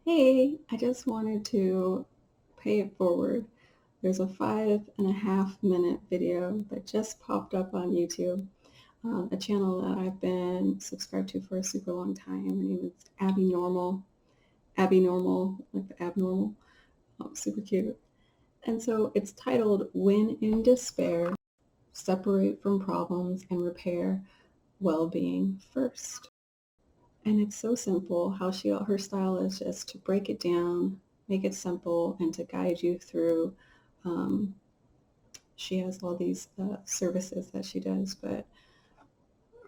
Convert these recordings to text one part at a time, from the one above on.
Hey, I just wanted to pay it forward. There's a 5.5 minute video that just popped up on YouTube, a channel that I've been subscribed to for a super long time. Her name is Abby Normal. Abby Normal, like the abnormal. Super cute. And so it's titled When in Despair, Separate from Problems and Repair Well-Being First. And it's so simple how her style is just to break it down, make it simple, and to guide you through. Um, she has all these services that she does, but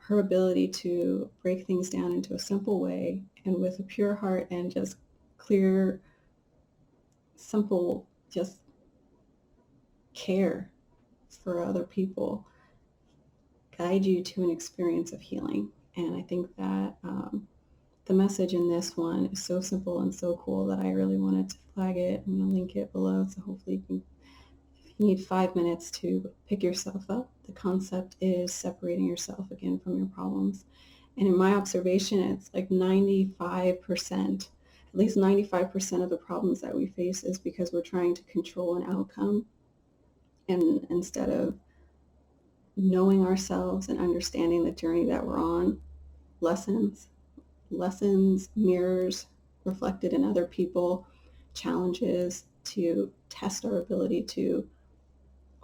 her ability to break things down into a simple way and with a pure heart and just clear, simple, just care for other people, guide you to an experience of healing. And I think that the message in this one is so simple and so cool that I really wanted to flag it. I'm going to link it below, so hopefully if you need 5 minutes to pick yourself up. The concept is separating yourself again from your problems. And in my observation, it's like 95%, at least 95% of the problems that we face is because we're trying to control an outcome. And instead of knowing ourselves and understanding the journey that we're on, lessons, mirrors reflected in other people, challenges to test our ability to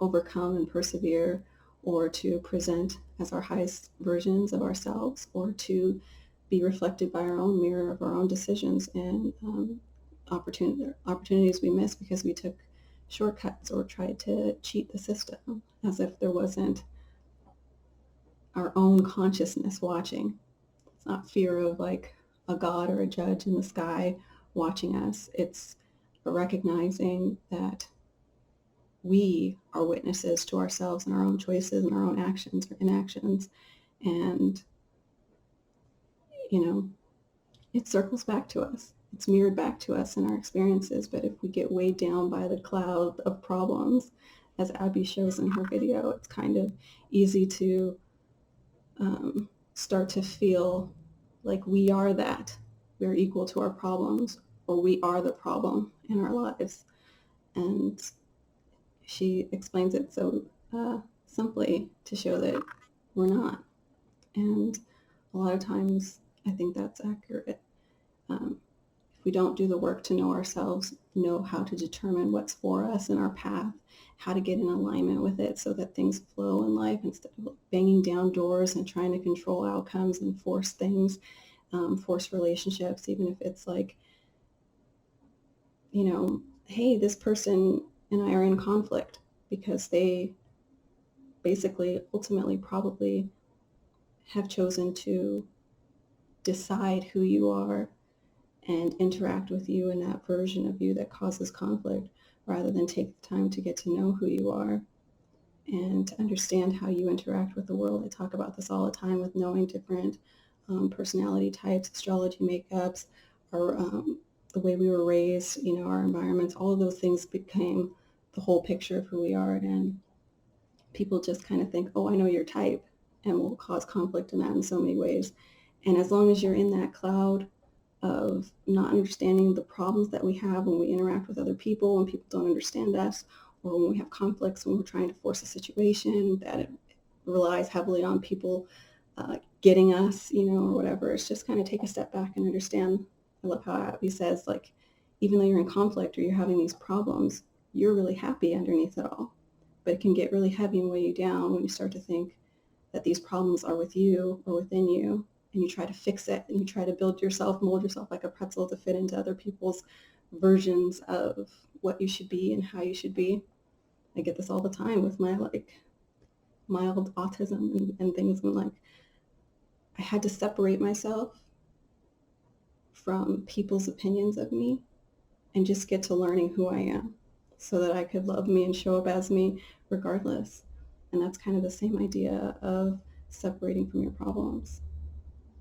overcome and persevere, or to present as our highest versions of ourselves, or to be reflected by our own mirror of our own decisions and opportunities we missed because we took shortcuts or tried to cheat the system, as if there wasn't our own consciousness watching. It's not fear of like a God or a judge in the sky watching us. It's recognizing that we are witnesses to ourselves and our own choices and our own actions or inactions. And, it circles back to us. It's mirrored back to us in our experiences. But if we get weighed down by the cloud of problems, as Abby shows in her video, it's kind of easy to start to feel like we are that. We're equal to our problems, or we are the problem in our lives. And she explains it so simply to show that we're not. And a lot of times I think that's accurate. If we don't do the work to know ourselves, know how to determine what's for us in our path, how to get in alignment with it so that things flow in life instead of banging down doors and trying to control outcomes and force things, force relationships, even if it's like, hey, this person and I are in conflict because they basically ultimately probably have chosen to decide who you are and interact with you in that version of you that causes conflict, rather than take the time to get to know who you are and to understand how you interact with the world. I talk about this all the time with knowing different personality types, astrology makeups, or the way we were raised, our environments. All of those things became the whole picture of who we are. And people just kind of think, oh, I know your type, and will cause conflict in that in so many ways. And as long as you're in that cloud of not understanding the problems that we have when we interact with other people, when people don't understand us, or when we have conflicts, when we're trying to force a situation that it relies heavily on people getting us, or whatever, it's just kind of take a step back and understand. I love how Abby says, like, even though you're in conflict or you're having these problems, you're really happy underneath it all. But it can get really heavy and weigh you down when you start to think that these problems are with you or within you, and you try to fix it, and you try to mold yourself like a pretzel to fit into other people's versions of what you should be and how you should be. I get this all the time with my mild autism and things, and I had to separate myself from people's opinions of me and just get to learning who I am so that I could love me and show up as me regardless. And that's kind of the same idea of separating from your problems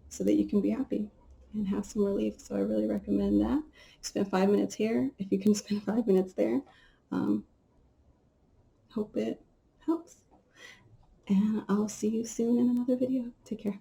so that you can be happy and have some relief. So I really recommend that. Spend 5 minutes here if you can spend 5 minutes there. Hope it helps. And I'll see you soon in another video. Take care.